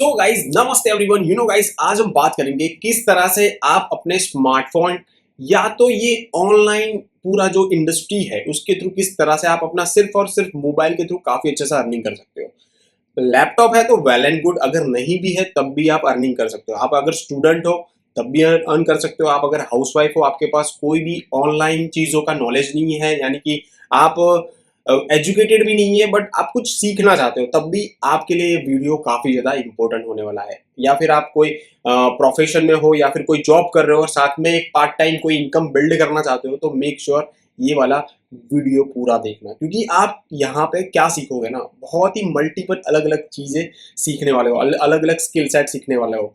तो गाइज नमस्ते everyone. Guys आज हम बात करेंगे किस तरह से आप अपने स्मार्टफोन या तो ये ऑनलाइन पूरा जो इंडस्ट्री है उसके थ्रू किस तरह से आप अपना सिर्फ और सिर्फ मोबाइल के थ्रू काफी अच्छे से अर्निंग कर सकते हो। लैपटॉप है तो वेल एंड गुड, अगर नहीं भी है तब भी आप अर्निंग कर सकते हो। आप अगर स्टूडेंट हो तब भी अर्न कर सकते हो। आप अगर हाउसवाइफ हो, आपके पास कोई भी ऑनलाइन चीजों का नॉलेज नहीं है, यानी कि आप एजुकेटेड भी नहीं है बट आप कुछ सीखना चाहते हो, तब भी आपके लिए ये वीडियो काफी ज्यादा इंपॉर्टेंट होने वाला है। या फिर आप कोई प्रोफेशन में हो या फिर कोई जॉब कर रहे हो और साथ में एक पार्ट टाइम कोई इनकम बिल्ड करना चाहते हो, तो मेक श्योर ये वाला वीडियो पूरा देखना, क्योंकि आप यहाँ पे क्या सीखोगे ना, बहुत ही मल्टीपल अलग अलग चीजें सीखने वाले हो, अलग अलग स्किल सेट सीखने वाले हो।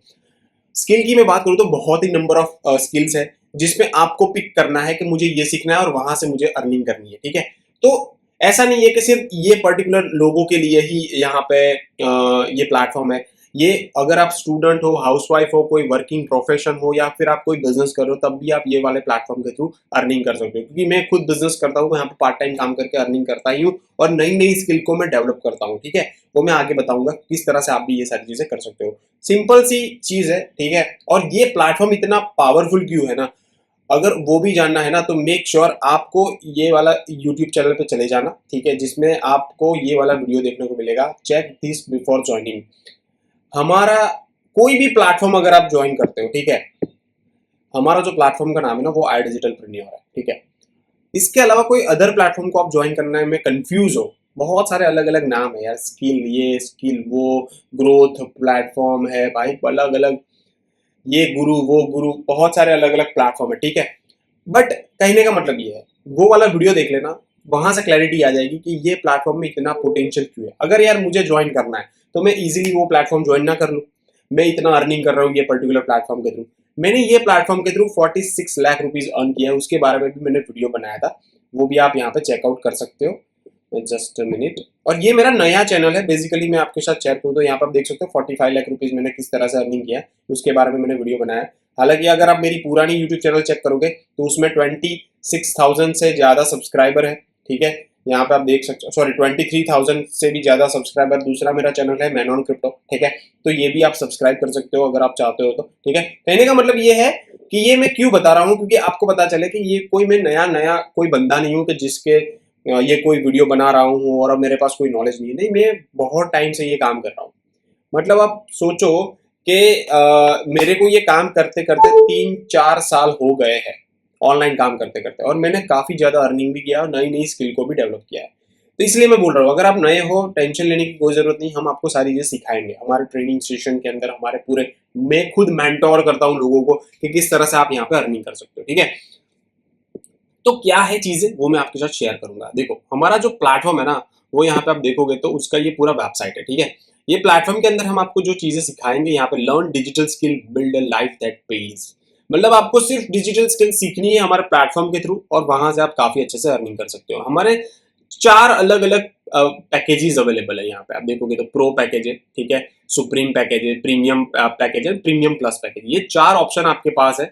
स्किल की मैं बात करूँ तो बहुत ही नंबर ऑफ स्किल्स है जिसमें आपको पिक करना है कि मुझे ये सीखना है और वहां से मुझे अर्निंग करनी है। ठीक है, तो ऐसा नहीं है कि सिर्फ ये पर्टिकुलर लोगों के लिए ही यहाँ पे ये प्लेटफॉर्म है। ये अगर आप स्टूडेंट हो, हाउसवाइफ हो, कोई वर्किंग प्रोफेशन हो या फिर आप कोई बिजनेस कर रहे हो, तब भी आप ये वाले प्लेटफॉर्म के थ्रू अर्निंग कर सकते हो। क्योंकि मैं खुद बिजनेस करता हूँ, यहाँ पे पार्ट टाइम काम करके अर्निंग करता ही हूँ और नई नई स्किल को मैं डेवलप करता हूँ। ठीक है, वो मैं आगे बताऊंगा किस तरह से आप भी ये सारी चीजें कर सकते हो। सिंपल सी चीज है, ठीक है। और ये प्लेटफॉर्म इतना पावरफुल क्यों है ना, अगर वो भी जानना है ना तो मेक श्योर आपको ये वाला यूट्यूब चैनल पे चले जाना, ठीक है, जिसमें आपको ये वाला वीडियो देखने को मिलेगा, चेक दिस बिफोर ज्वाइनिंग। हमारा कोई भी प्लेटफॉर्म अगर आप ज्वाइन करते हो, ठीक है, हमारा जो प्लेटफॉर्म का नाम है ना वो आई डिजिटल प्रीनियर है। ठीक है, इसके अलावा कोई अदर प्लेटफॉर्म को आप ज्वाइन करने में कंफ्यूज हो, बहुत सारे अलग अलग नाम है यार, स्किल ये स्किल वो, ग्रोथ प्लेटफॉर्म है भाई, अलग अलग, ये गुरु वो गुरु, बहुत सारे अलग अलग प्लेटफॉर्म है। ठीक है, बट कहने का मतलब ये है, वो वाला वीडियो देख लेना, वहां से क्लैरिटी आ जाएगी कि ये प्लेटफॉर्म में इतना पोटेंशियल क्यों है। अगर यार मुझे ज्वाइन करना है तो मैं इजीली वो प्लेटफॉर्म ज्वाइन ना कर लूँ, मैं इतना अर्निंग कर रहा हूँ ये पर्टिकुलर प्लेटफॉर्म के थ्रू। मैंने ये प्लेटफॉर्म के थ्रू 46 लाख रुपीज अर्न किया है, उसके बारे में भी मैंने वीडियो बनाया था, वो भी आप यहाँ पे चेकआउट कर सकते हो। Just minute. और ये मेरा नया चैनल है, बेसिकली मैं आपके साथ शेयर करूँ तो यहाँ पर आप देख सकते हो 45 लाख रुपीज मैंने किस तरह से अर्निंग किया है, उसके बारे में मैंने वीडियो बनाया है। हालांकि अगर आप मेरी पुरानी यूट्यूब चैनल चेक करोगे तो उसमें 26,000 से ज्यादा सब्सक्राइबर है। ठीक है, यहाँ पे आप देख सकते हो, सॉरी 23,000 से भी ज्यादा सब्सक्राइबर दूसरा मेरा चैनल है मैन ऑन क्रिप्टो। ठीक है, तो ये भी आप सब्सक्राइब कर सकते हो अगर आप चाहते हो तो। ठीक है, कहने का मतलब ये है कि ये मैं क्यों बता रहा हूँ, क्योंकि आपको पता चले कि ये कोई मैं नया नया कोई बंदा नहीं हूँ कि जिसके ये कोई वीडियो बना रहा हूँ और अब मेरे पास कोई नॉलेज नहीं है। नहीं, मैं बहुत टाइम से ये काम कर रहा हूँ। मतलब आप सोचो कि मेरे को ये काम करते करते 3-4 साल हो गए हैं, ऑनलाइन काम करते करते, और मैंने काफी ज्यादा अर्निंग भी किया और नई नई स्किल को भी डेवलप किया है। तो इसलिए मैं बोल रहा हूँ, अगर आप नए हो टेंशन लेने की कोई जरूरत नहीं, हम आपको सारी चीजें सिखाएंगे हमारे ट्रेनिंग सेशन के अंदर। हमारे पूरे, मैं खुद मेंटोर करता हूँ लोगों को कि किस तरह से आप यहाँ पे अर्निंग कर सकते हो। ठीक है, तो क्या है चीजें वो मैं आपके साथ शेयर करूंगा। देखो, हमारा जो प्लेटफॉर्म है ना, वो यहाँ पे आप देखोगे तो उसका ये पूरा वेबसाइट है। ठीक है, ये प्लेटफॉर्म के अंदर हम आपको जो चीजें सिखाएंगे, यहाँ पे learn digital skill build a life that page, मतलब आपको सिर्फ डिजिटल स्किल सीखनी है हमारे प्लेटफॉर्म के थ्रू और वहां से आप काफी अच्छे से अर्निंग कर सकते हो। हमारे 4 अलग अलग पैकेजेस अवेलेबल है। यहाँ पे आप देखोगे तो प्रो पैकेज है, ठीक है, सुप्रीम पैकेज है, प्रीमियम पैकेज है, प्रीमियम प्लस पैकेज, ये 4 ऑप्शन आपके पास है।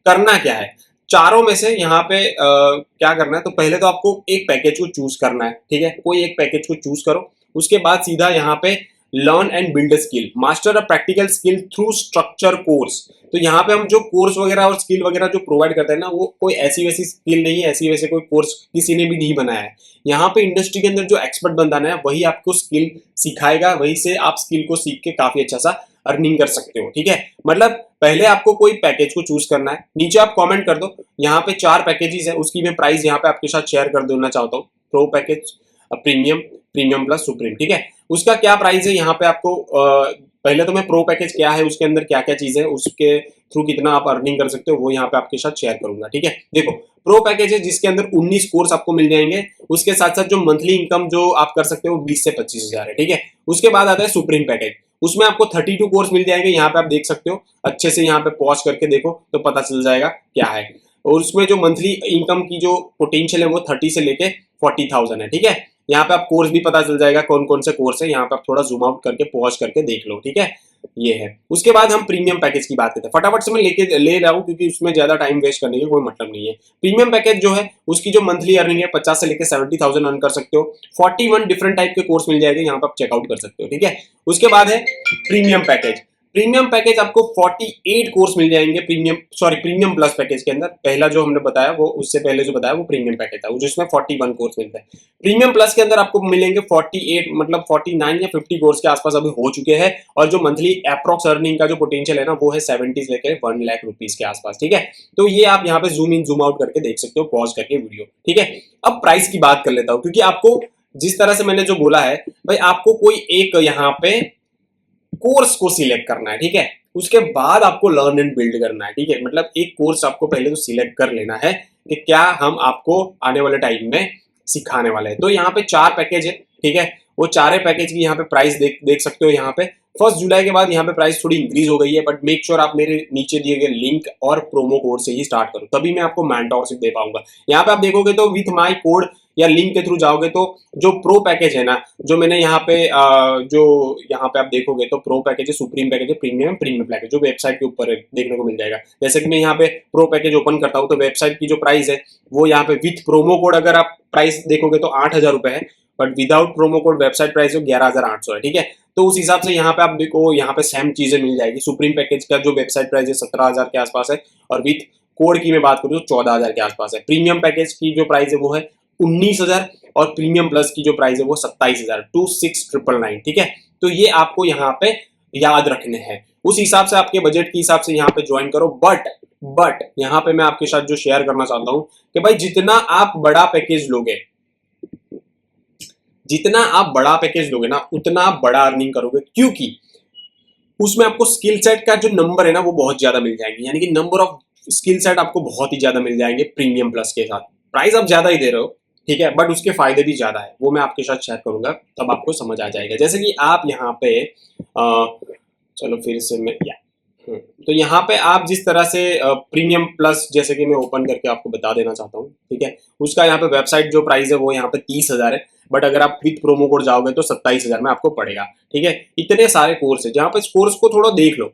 करना क्या है, चारों में से यहाँ पे क्या करना है, तो पहले तो आपको एक पैकेज को चूज करना है। ठीक है, कोई एक पैकेज को चूज करो, उसके बाद सीधा यहाँ पे learn and build skill, master a practical skill through structure course. तो यहाँ पे हम जो कोर्स वगैरह और स्किल वगैरह जो प्रोवाइड करते हैं ना, वो कोई ऐसी वैसी स्किल नहीं है, ऐसी वैसे कोई कोर्स किसी ने भी नहीं बनाया है। यहाँ पे इंडस्ट्री के अंदर जो एक्सपर्ट बंदा है वही आपको स्किल सिखाएगा, वही से आप स्किल को सीख के काफी अच्छा सा अर्निंग कर सकते हो। ठीक है, मतलब पहले आपको कोई पैकेज को चूज करना है, नीचे आप कमेंट कर दो, यहाँ पे 4 पैकेजेस है, उसकी मैं प्राइस यहाँ पे आपके साथ शेयर कर देना चाहता हूँ। Pro package, premium, premium plus, supreme. ठीक है, उसका क्या प्राइस है यहाँ पे आपको पहले तो मैं प्रो पैकेज क्या है, उसके अंदर क्या क्या चीज है, उसके थ्रू कितना आप अर्निंग कर सकते हो, वो यहाँ पे आपके साथ शेयर करूंगा। ठीक है, देखो, प्रो पैकेज है जिसके अंदर 19 कोर्स आपको मिल जाएंगे, उसके साथ साथ जो मंथली इनकम जो आप कर सकते हो 20 से 25 हजार है। ठीक है, उसके बाद आता है सुप्रीम पैकेज, उसमें आपको 32 कोर्स मिल जाएंगे। यहाँ पे आप देख सकते हो, अच्छे से यहाँ पे पॉज करके देखो तो पता चल जाएगा क्या है। और उसमें जो मंथली इनकम की जो पोटेंशियल है वो 30 से लेके 40,000 है। ठीक है, यहाँ पे आप कोर्स भी पता चल जाएगा कौन कौन से कोर्स है, यहाँ पे आप थोड़ा जूम आउट करके पॉज करके देख लो। ठीक है, ये है। उसके बाद हम प्रीमियम पैकेज की बात करते हैं। फटाफट से मैं ले रहा हूँ क्योंकि उसमें ज्यादा टाइम वेस्ट करने का कोई मतलब नहीं है। प्रीमियम पैकेज जो है उसकी जो मंथली अर्निंग है 50 से लेकर 70,000 अर्न कर सकते हो। 41 डिफरेंट टाइप के कोर्स मिल जाएंगे, यहाँ पर आप चेकआउट कर सकते हो, ठीक है। उसके बाद है प्रीमियम पैकेज। प्रीमियम पैकेज आपको 48 कोर्स मिल जाएंगे प्रीमियम प्लस पैकेज के अंदर। पहला जो हमने बताया वो, उससे पहले जो बताया वो प्रीमियम पैकेज था, जिसमें 41 कोर्स मिलते हैं। प्रीमियम प्लस के अंदर आपको मिलेंगे 48, मतलब 49 या 50 कोर्स के आसपास अभी हो चुके हैं। और जो मंथली अप्रॉक्स अर्निंग का जो पोटेंशियल है ना, वो है 70 से लेकर 1 लाख रुपीज के आसपास, ठीक है। तो ये आप यहाँ पे जूम इन जूम आउट करके देख सकते हो, पॉज करके वीडियो, ठीक है। अब प्राइस की बात कर लेता हूँ, क्योंकि आपको जिस तरह से मैंने जो बोला है भाई, आपको कोई एक यहाँ पे कोर्स को सिलेक्ट करना है, ठीक है। उसके बाद आपको लर्न एंड बिल्ड करना है, ठीक है। मतलब एक कोर्स आपको पहले तो सिलेक्ट कर लेना है कि क्या हम आपको आने वाले टाइम में सिखाने वाले हैं। तो यहाँ पे 4 पैकेज है, ठीक है। वो 4 पैकेज की यहाँ पे प्राइस देख सकते हो। यहाँ पे 1 जुलाई के बाद यहाँ पे प्राइस थोड़ी इंक्रीज हो गई है, बट मेक श्योर आप मेरे नीचे दिए गए लिंक और प्रोमो कोड से ही स्टार्ट करो, तभी मैं आपको मेंटरशिप दे पाऊंगा। यहाँ पे आप देखोगे तो विथ माई कोड या लिंक के थ्रू जाओगे तो जो प्रो पैकेज है ना, जो मैंने यहाँ पे जो यहाँ पे आप देखोगे तो प्रो पैकेज है, सुप्रीम पैकेज है, प्रीमियम पैकेज, जो वेबसाइट के ऊपर देखने को मिल जाएगा। जैसे कि मैं यहाँ पे प्रो पैकेज ओपन करता हूँ तो वेबसाइट की जो प्राइस है वो यहाँ पे विथ प्रोमो कोड अगर आप प्राइस देखोगे तो 8,000 रुपए है, but without promo code website price 11,800 है, ठीक है। तो उस हिसाब से यहाँ पे आप देखो, यहाँ पे सेम चीजें मिल जाएगी। सुप्रीम पैकेज का जो वेबसाइट प्राइस है 17,000 के आसपास है, और विथ कोड की मैं बात करूँ तो 14,000 के आसपास है। प्रीमियम पैकेज की जो प्राइस है वो है 19,000, और प्रीमियम प्लस की जो प्राइस है वो 27,000, 26,999, ठीक है। तो ये आपको यहाँ पे याद रखने हैं, उस हिसाब से आपके बजट के हिसाब से यहाँ पे ज्वाइन करो। बट यहाँ पे मैं आपके साथ जो शेयर करना चाहता हूँ कि भाई जितना आप बड़ा पैकेज लोगे ना, उतना आप बड़ा अर्निंग करोगे, क्योंकि उसमें आपको स्किल सेट का जो नंबर है ना वो बहुत ज्यादा मिल जाएंगे, यानी कि नंबर ऑफ स्किल सेट आपको बहुत ही ज्यादा मिल जाएंगे प्रीमियम प्लस के साथ। प्राइस आप ज्यादा ही दे रहे हो, ठीक है, बट उसके फायदे भी ज्यादा है, वो मैं आपके साथ शेयर करूंगा, तब आपको समझ आ जाएगा। जैसे कि आप यहाँ पे चलो फिर से मैं तो यहाँ पे आप जिस तरह से प्रीमियम प्लस, जैसे कि मैं ओपन करके आपको बता देना चाहता हूँ, ठीक है। उसका यहाँ पे वेबसाइट जो प्राइस है वो यहाँ पे 30,000 है, बट अगर आप विथ प्रोमो कोड जाओगे तो 27,000 में आपको पड़ेगा, ठीक है। इतने सारे कोर्स है, जहाँ पे इस कोर्स को थोड़ा देख लो।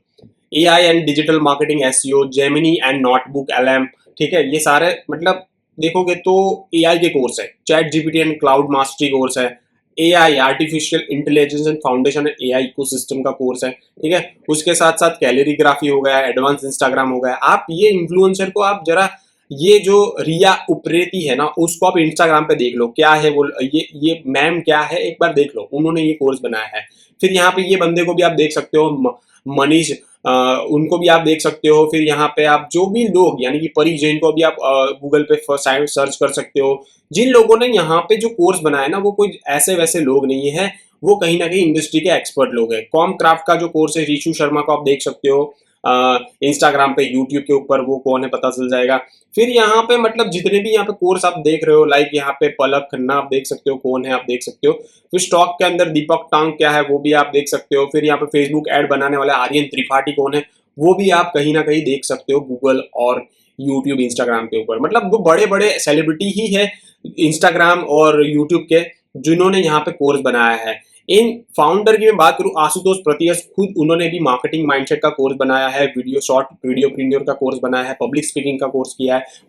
AI and digital marketing, SEO, Gemini and notebook LM, ठीक है। ये सारे मतलब देखोगे तो AI के कोर्स है। Chat GPT and cloud mastery course है। AI artificial intelligence and foundation AI ecosystem का कोर्स है, ठीक है। उसके साथ साथ कैलोरीग्राफी हो गया, एडवांस इंस्टाग्राम हो गया। आप ये इन्फ्लुएंसर को आप जरा, ये जो रिया उप्रेती है ना, उसको आप इंस्टाग्राम पे देख लो क्या है वो, ये मैम क्या है एक बार देख लो, उन्होंने ये कोर्स बनाया है। फिर यहाँ पे ये बंदे को भी आप देख सकते हो, मनीष, उनको भी आप देख सकते हो। फिर यहाँ पे आप जो भी लोग, यानी कि परी जैन को भी आप गूगल पे सर्च कर सकते हो। जिन लोगों ने यहाँ पे जो कोर्स बनाया ना, वो कोई ऐसे वैसे लोग नहीं है, वो कहीं ना कहीं इंडस्ट्री के एक्सपर्ट लोग हैं। कॉम क्राफ्ट का जो कोर्स है, ऋषु शर्मा को आप देख सकते हो इंस्टाग्राम पे, यूट्यूब के ऊपर, वो कौन है पता चल जाएगा। फिर यहाँ पे मतलब जितने भी यहाँ पे कोर्स आप देख रहे हो, लाइक यहाँ पे पलक खन्ना आप देख सकते हो, कौन है आप देख सकते हो। फिर स्टॉक के अंदर दीपक टांग क्या है वो भी आप देख सकते हो। फिर यहाँ पे फेसबुक एड बनाने वाला आर्यन त्रिपाठी कौन है, वो भी आप कहीं ना कहीं देख सकते हो गूगल और यूट्यूब इंस्टाग्राम के ऊपर। मतलब वो बड़े बड़े सेलिब्रिटी ही है इंस्टाग्राम और यूट्यूब के, जिन्होंने यहाँ पे कोर्स बनाया है। इन फाउंडर की मैं बात करूं, आशुतोष प्रतियश, खुद उन्होंने भी मार्केटिंग माइंडसेट का कोर्स बनाया है, वीडियो प्रीमियर का कोर्स बनाया है, पब्लिक स्पीकिंग का कोर्स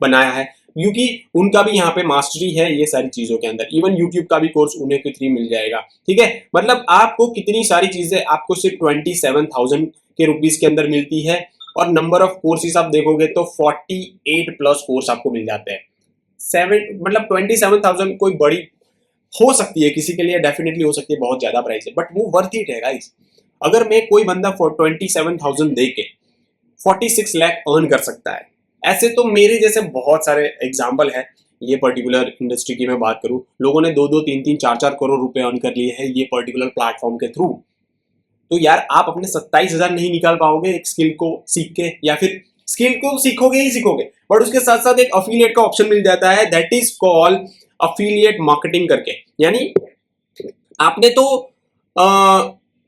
बनाया है, क्योंकि उनका भी यहाँ पे मास्टरी है ये सारी चीजों के अंदर। इवन यूट्यूब का भी कोर्स उन्हें के थ्रू मिल जाएगा, ठीक है। मतलब आपको कितनी सारी चीजें आपको सिर्फ 27,000 के रुपीज के अंदर मिलती है, और नंबर ऑफ कोर्सेज आप देखोगे तो 48 प्लस कोर्स आपको मिल जाते हैं। मतलब 27,000 कोई बड़ी हो सकती है किसी के लिए, डेफिनेटली हो सकती है, बहुत ज्यादा प्राइस है, बट वो वर्थ इट है गाइस। अगर मैं कोई बंदा 27,000 दे के 46 लाख अर्न कर सकता है, ऐसे तो मेरे जैसे बहुत सारे एग्जाम्पल है। ये पर्टिकुलर इंडस्ट्री की मैं बात करूं, लोगों ने 2-2, 3-3, 4-4 करोड़ रुपए अर्न कर लिए हैं ये पर्टिकुलर प्लेटफॉर्म के थ्रू। तो यार आप अपने 27,000 नहीं निकाल पाओगे एक स्किल को सीख के, या फिर स्किल को सीखोगे ही सीखोगे, बट उसके साथ साथ एक अफिलिएट का ऑप्शन मिल जाता है, that is called affiliate marketing करके। यानी आपने तो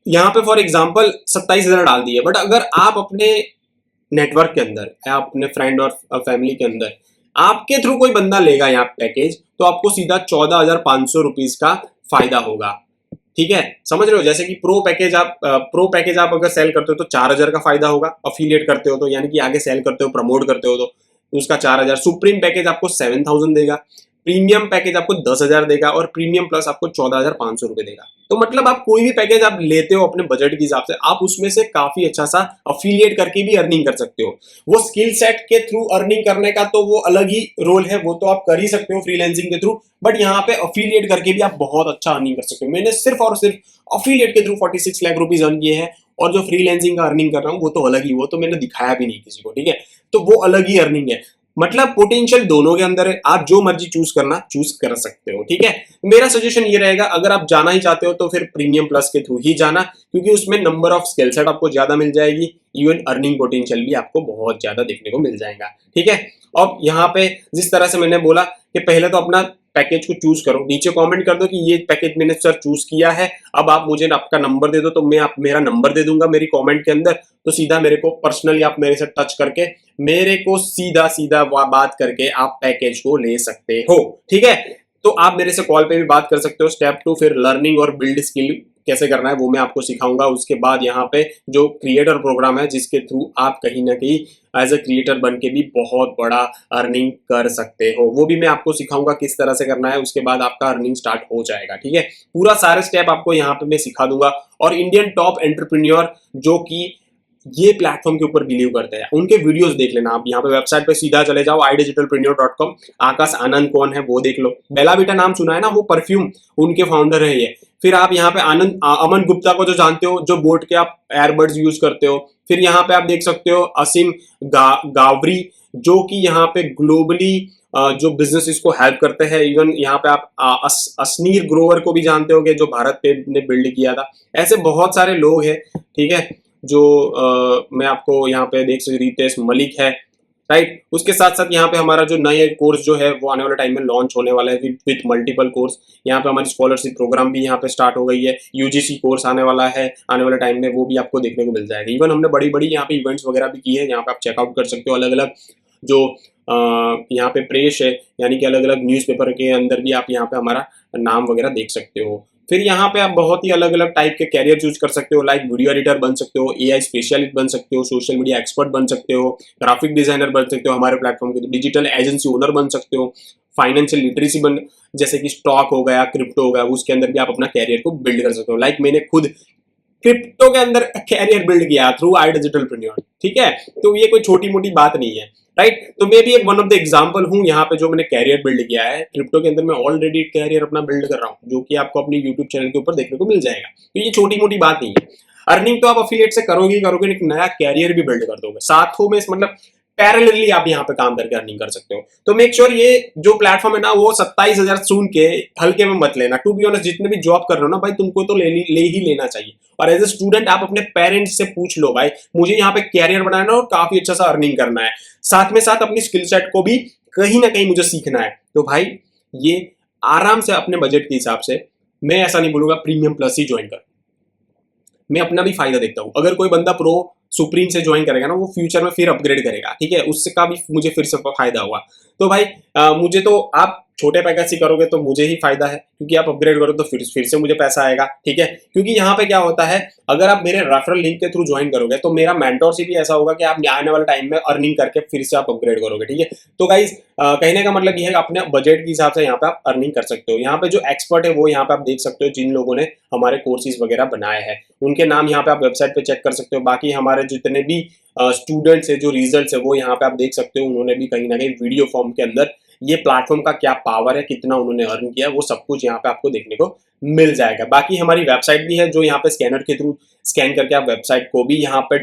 यहाँ पे फॉर एग्जांपल 27,000 डाल दिए, बट अगर आप अपने नेटवर्क के अंदर या अपने फ्रेंड और फैमिली के अंदर आपके थ्रू कोई बंदा लेगा यहाँ पैकेज, तो आपको सीधा 14,500 रुपीज का फायदा होगा ठीक है, समझ रहे हो? जैसे कि प्रो पैकेज आप अगर सेल करते हो तो 4,000 का फायदा होगा, अफिलिएट करते हो तो, यानी कि आगे सेल करते हो, प्रमोट करते हो तो उसका 4,000। सुप्रीम पैकेज आपको 7,000 देगा, प्रीमियम पैकेज आपको 10,000 देगा और प्रीमियम प्लस आपको 14,500 रुपए देगा। तो मतलब आप कोई भी पैकेज आप लेते हो अपने बजट के हिसाब से, आप उसमें से काफी अच्छा सा अफिलिएट करके भी अर्निंग कर सकते हो। वो स्किल सेट के थ्रू अर्निंग करने का तो वो अलग ही रोल है, वो तो आप कर ही सकते हो फ्रीलैंसिंग के थ्रू, बट यहाँ पे अफिलिएट करके भी आप बहुत अच्छा अर्निंग कर सकते हो। मैंने सिर्फ और सिर्फ अफिलिएट के थ्रू 46 लाख रुपीज अर्न किए हैं, और जो फ्रीलैंसिंग का अर्निंग कर रहा हूँ वो तो अलग ही, वो तो मैंने दिखाया भी नहीं किसी को, ठीक है? तो वो अलग ही अर्निंग है। मतलब पोटेंशियल दोनों के अंदर है, आप जो मर्जी चूज कर सकते हो, ठीक है? मेरा सजेशन ये रहेगा, अगर आप जाना ही चाहते हो तो फिर प्रीमियम प्लस के थ्रू ही जाना, क्योंकि उसमें नंबर ऑफ स्किल सेट आपको ज्यादा मिल जाएगी, इवन अर्निंग पोटेंशियल भी आपको बहुत ज्यादा देखने को मिल जाएगा, ठीक है? अब यहाँ पे जिस तरह से मैंने बोला कि पहले तो अपना पैकेज को चूज करो, नीचे कमेंट कर दो कि ये पैकेज मैंने सर चूज किया है, अब आप मुझे आपका नंबर दे दो, तो मैं मेरा नंबर दे दूंगा मेरी कमेंट के अंदर, तो सीधा मेरे को पर्सनली आप मेरे से टच करके मेरे को सीधा सीधा बात करके आप पैकेज को ले सकते हो, ठीक है? तो आप मेरे से कॉल पे भी बात कर सकते हो। स्टेप 2 फिर लर्निंग और बिल्ड स्किल कैसे करना है वो मैं आपको सिखाऊंगा। उसके बाद यहाँ पे जो क्रिएटर प्रोग्राम है जिसके थ्रू आप कहीं ना कहीं एज अ क्रिएटर बन के भी बहुत बड़ा अर्निंग कर सकते हो, वो भी मैं आपको सिखाऊंगा किस तरह से करना है। उसके बाद आपका अर्निंग स्टार्ट हो जाएगा, ठीक है? पूरा सारे स्टेप आपको यहाँ पे मैं सिखा दूंगा। और इंडियन टॉप एंटरप्रेन्योर जो कि ये प्लेटफॉर्म के ऊपर बिलीव करते हैं, उनके वीडियोस देख लेना। आप यहाँ पे वेबसाइट पे सीधा चले जाओ idigitalpreneur.com, आकाश आनंद कौन है वो देख लो। बेला बीटा नाम सुना है ना, वो परफ्यूम उनके फाउंडर है ये। फिर आप यहाँ पे अमन गुप्ता को जो जानते हो, जो बोट के आप एयरबड्स यूज करते हो। फिर यहाँ पे आप देख सकते हो असीम गावरी, जो कि यहाँ पे ग्लोबली जो बिजनेस को हेल्प करते हैं। इवन यहाँ पे आप असनीर ग्रोवर को भी जानते होंगे, जो भारत पे ने बिल्ड किया था। ऐसे बहुत सारे लोग हैं, ठीक है, जो मैं आपको यहाँ पे देख सकते, रितेश मलिक है, राइट? उसके साथ साथ यहाँ पे हमारा जो नए कोर्स जो है वो आने वाले टाइम में लॉन्च होने वाला है विथ मल्टीपल कोर्स। यहाँ पे हमारी स्कॉलरशिप प्रोग्राम भी यहाँ पे स्टार्ट हो गई है। यूजीसी कोर्स आने वाला है आने वाले टाइम में, वो भी आपको देखने को मिल जाएगा। इवन हमने बड़ी बड़ी यहाँ पे इवेंट्स वगैरह भी की है, यहाँ पे आप चेकआउट कर सकते हो। अलग अलग जो यहाँ पे प्रेस है, यानी कि अलग अलग न्यूज़पेपर के अंदर भी आप यहाँ पे हमारा नाम वगैरह देख सकते हो। फिर यहाँ पे आप बहुत ही अलग अलग टाइप के कैरियर चूज कर सकते हो, लाइक वीडियो एडिटर बन सकते हो, एआई स्पेशलिस्ट बन सकते हो, सोशल मीडिया एक्सपर्ट बन सकते हो, ग्राफिक डिजाइनर बन सकते हो हमारे प्लेटफॉर्म के, डिजिटल एजेंसी ओनर बन सकते हो, फाइनेंशियल लिटरेसी बन, जैसे कि स्टॉक हो गया, क्रिप्टो हो गया, उसके अंदर भी आप अपना कैरियर को बिल्ड कर सकते हो। लाइक मैंने खुद क्रिप्टो के अंदर कैरियर बिल्ड किया थ्रू iDigitalpreneur, ठीक है? तो ये कोई छोटी मोटी बात नहीं है, राइट? तो मैं भी एक वन ऑफ द एग्जांपल हूं यहाँ पे, जो मैंने कैरियर बिल्ड किया है क्रिप्टो के अंदर। मैं ऑलरेडी कैरियर अपना बिल्ड कर रहा हूँ, जो कि आपको अपनी यूट्यूब चैनल के ऊपर देखने को मिल जाएगा। तो ये छोटी मोटी बात नहीं है। अर्निंग तो आप अफिलिएट से करोगे ही करोगे, एक नया कैरियर भी बिल्ड कर दोगे साथों में, मतलब पैरेलली आप यहाँ पे काम करके अर्निंग कर सकते हो। तो मेक श्योर ये जो प्लेटफॉर्म है ना, वो 27,000 सुन के हल्के में मत लेना। टू बी ऑनेस्ट, जितने भी जॉब कर रहे हो ना भाई, तुमको तो ले ही लेना चाहिए। और एज ए स्टूडेंट आप अपने पेरेंट्स से पूछ लो, भाई मुझे यहाँ पे कैरियर बनाना है और काफी अच्छा सा अर्निंग करना है, साथ में साथ अपनी स्किल सेट को भी कहीं ना कहीं मुझे सीखना है। तो भाई ये आराम से अपने बजट के हिसाब से, मैं ऐसा नहीं बोलूंगा प्रीमियम प्लस ही ज्वाइन कर, मैं अपना भी फायदा देखता हूं। अगर कोई बंदा प्रो सुप्रीम से ज्वाइन करेगा ना, वो फ्यूचर में फिर अपग्रेड करेगा, ठीक है? उसका भी मुझे फिर से फायदा हुआ। तो भाई मुझे तो आप छोटे पैकेज से करोगे तो मुझे ही फायदा है, क्योंकि आप अपग्रेड करो तो फिर से मुझे पैसा आएगा, ठीक है? क्योंकि यहाँ पे क्या होता है, अगर आप मेरे रेफरल लिंक के थ्रू ज्वाइन करोगे तो मेरा मेंटोरशिप भी ऐसा होगा कि आप आने वाले टाइम में अर्निंग करके फिर से आप अपग्रेड करोगे, ठीक है? तो गाइस कहने का मतलब ये है कि अपने बजट के हिसाब से यहाँ पे आप अर्निंग कर सकते हो। यहाँ पे जो एक्सपर्ट है वो यहाँ पे आप देख सकते हो, जिन लोगों ने हमारे कोर्सेज वगैरह बनाए हैं उनके नाम यहाँ पे आप वेबसाइट पे चेक कर सकते हो। बाकी हमारे जितने भी स्टूडेंट्स है, जो रिजल्ट्स है, वो यहाँ पे आप देख सकते हो। उन्होंने भी कहीं ना कहीं वीडियो फॉर्म के अंदर ये प्लेटफॉर्म का क्या पावर है, कितना उन्होंने अर्न किया, वो सब कुछ यहाँ पे आपको देखने को मिल जाएगा। बाकी हमारी वेबसाइट भी है, जो यहाँ पे स्कैनर के थ्रू स्कैन करके आप वेबसाइट को भी यहाँ पे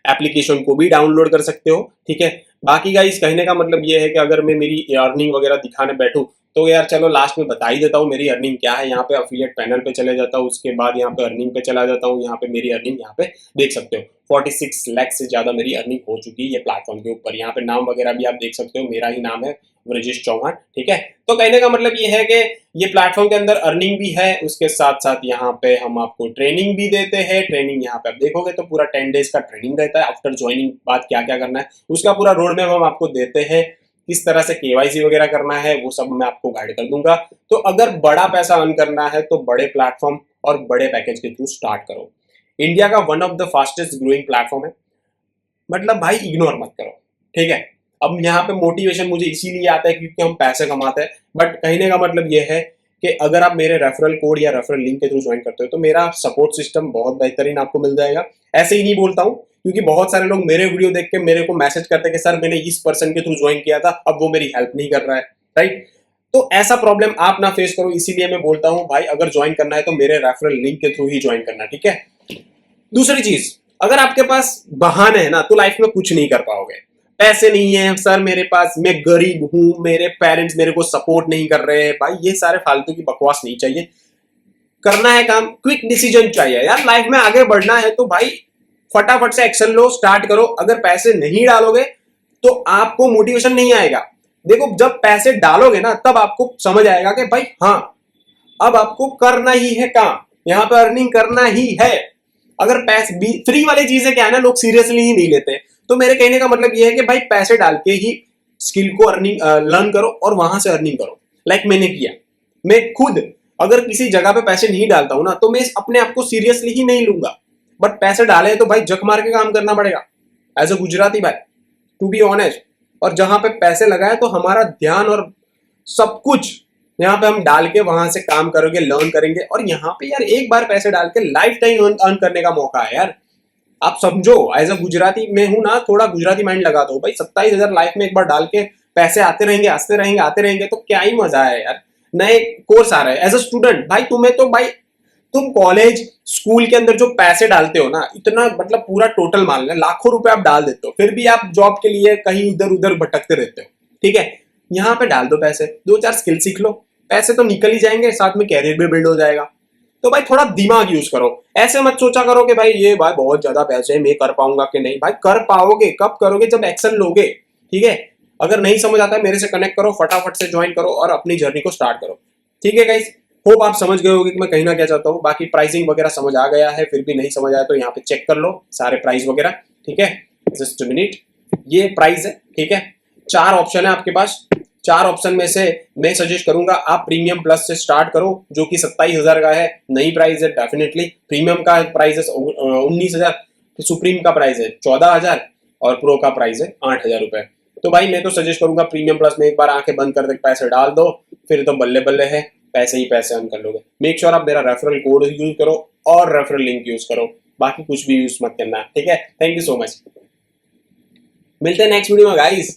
एप्लीकेशन को भी डाउनलोड कर सकते हो, ठीक है? बाकी गाइस कहने का मतलब ये है कि अगर मैं मेरी अर्निंग वगैरह दिखाने बैठूं तो यार चलो लास्ट में बता ही देता हूँ मेरी अर्निंग क्या है। यहाँ पे अफिलिएट पैनल पे चले जाता हूँ, उसके बाद यहाँ पे अर्निंग पे चला जाता हूँ। यहाँ पे मेरी अर्निंग यहाँ पे देख सकते हो, 46 लाख से ज्यादा मेरी अर्निंग हो चुकी है ये प्लेटफॉर्म के ऊपर। यहाँ पे नाम वगैरह भी आप देख सकते हो, मेरा ही नाम है ब्रजेश चौहान, ठीक है? तो कहने का मतलब ये है कि ये प्लेटफॉर्म के अंदर अर्निंग भी है, उसके साथ साथ यहाँ पे हम आपको ट्रेनिंग भी देते हैं। ट्रेनिंग यहाँ पे आप देखोगे तो पूरा 10 डेज का ट्रेनिंग रहता है। आफ्टर ज्वाइनिंग बाद क्या क्या करना है उसका पूरा रोड मैप हम आपको देते हैं। किस तरह से केवाईसी वगैरह करना है वो सब मैं आपको गाइड कर दूंगा। तो अगर बड़ा पैसा अर्न करना है तो बड़े प्लेटफॉर्म और बड़े पैकेज के थ्रू स्टार्ट करो। इंडिया का one of the fastest growing platform है, मतलब भाई इग्नोर मत करो, ठीक है। अब यहाँ पे मोटिवेशन मुझे इसीलिए आता है क्योंकि हम पैसे कमाते हैं, बट कहने का मतलब ये है कि अगर आप मेरे रेफरल कोड या रेफरल लिंक के थ्रू ज्वाइन करते हो तो मेरा सपोर्ट सिस्टम बहुत बेहतरीन आपको मिल जाएगा। ऐसे ही नहीं बोलता हूँ, क्योंकि बहुत सारे लोग मेरे वीडियो देख के मेरे को मैसेज करते हैं कि सर मैंने इस पर्सन के थ्रू ज्वाइन किया था, अब वो मेरी हेल्प नहीं कर रहा है, राइट। तो ऐसा प्रॉब्लम आप ना फेस करो, इसीलिए मैं बोलता हूँ भाई अगर ज्वाइन करना है तो मेरे रेफरल लिंक के थ्रू ही ज्वाइन करना, ठीक है। दूसरी चीज, अगर आपके पास बहाने है ना तो लाइफ में कुछ नहीं कर पाओगे। पैसे नहीं है सर मेरे पास, मैं गरीब हूं, मेरे पेरेंट्स मेरे को सपोर्ट नहीं कर रहे हैं, भाई ये सारे फालतू की बकवास नहीं चाहिए। करना है काम, क्विक डिसीजन चाहिए यार। लाइफ में आगे बढ़ना है तो भाई फटाफट से एक्शन लो, स्टार्ट करो। अगर पैसे नहीं डालोगे तो आपको मोटिवेशन नहीं आएगा। देखो जब पैसे डालोगे ना तब आपको समझ आएगा कि भाई हाँ अब आपको करना ही है काम, यहाँ पे अर्निंग करना ही है। अगर पैसे फ्री वाली चीजें क्या है ना, लोग सीरियसली ही नहीं लेते। तो मेरे कहने का मतलब ये है कि भाई पैसे डाल के ही स्किल को अर्निंग लर्न करो और वहां से अर्निंग करो। लाइक मैंने किया, मैं खुद अगर किसी जगह पे पैसे नहीं डालता हूं ना तो मैं अपने आप को सीरियसली ही नहीं लूंगा, बट पैसे डाले तो भाई जक मार के काम करना पड़ेगा एज अ गुजराती भाई, टू बी ऑनेस्ट। और जहां पे पैसे लगाए तो हमारा ध्यान और सब कुछ यहाँ पे हम डाल के वहां से काम करोगे, लर्न करेंगे। और यहाँ पे यार एक बार पैसे डाल के लाइफ टाइम अर्न करने का मौका है यार। आप समझो एज अ गुजराती मैं हूं ना, थोड़ा गुजराती माइंड लगा दो भाई। 27,000 लाइफ में एक बार डाल के पैसे आते रहेंगे आते रहेंगे आते रहेंगे तो क्या ही मजा है यार। नए कोर्स आ रहे हैं एज अ स्टूडेंट, भाई तुम्हें तो भाई तुम कॉलेज स्कूल के अंदर जो पैसे डालते हो ना, इतना मतलब पूरा टोटल मान लें लाखों रुपए आप डाल देते हो, फिर भी आप जॉब के लिए कहीं इधर उधर भटकते रहते हो, ठीक है। यहाँ पे डाल दो पैसे, 2-4 स्किल सीख लो, पैसे तो निकल ही जाएंगे, साथ में कैरियर भी बिल्ड हो जाएगा। तो भाई थोड़ा दिमाग यूज करो, ऐसे मत सोचा करो कि भाई ये भाई बहुत ज्यादा पैसे मैं कर पाऊंगा कि नहीं। भाई कर पाओगे, कब करोगे जब एक्शन लोगे, ठीक है। अगर नहीं समझ आता है मेरे से कनेक्ट करो, फटाफट से ज्वाइन करो और अपनी जर्नी को स्टार्ट करो, ठीक है गाइस। होप आप समझ गए होगे कि मैं कहना क्या चाहता हूँ। बाकी प्राइसिंग वगैरह समझ आ गया है, फिर भी नहीं समझ आया तो यहाँ पे चेक कर लो सारे प्राइस वगैरह, ठीक है। जस्ट मिनट, ये प्राइस है, ठीक है। 4 ऑप्शन है आपके पास, 4 ऑप्शन में से मैं सजेस्ट करूंगा आप प्रीमियम प्लस से स्टार्ट करो, जो कि 27,000 का है। नई प्राइस है डेफिनेटली। प्रीमियम का प्राइस है 19,000, सुप्रीम का प्राइस है 14,000 और प्रो का प्राइस है 8,000 रुपए। तो भाई मैं तो सजेस्ट करूंगा प्रीमियम प्लस में एक बार आंखें बंद कर दे पैसे डाल दो, फिर तो बल्ले बल्ले है, पैसे ही पैसे अर्न कर लोगे। मेक श्योर आप मेरा रेफरल कोड यूज करो और रेफरल लिंक यूज करो, बाकी कुछ भी यूज मत करना, ठीक है। थैंक यू सो मच, मिलते हैं नेक्स्ट वीडियो में गाइस।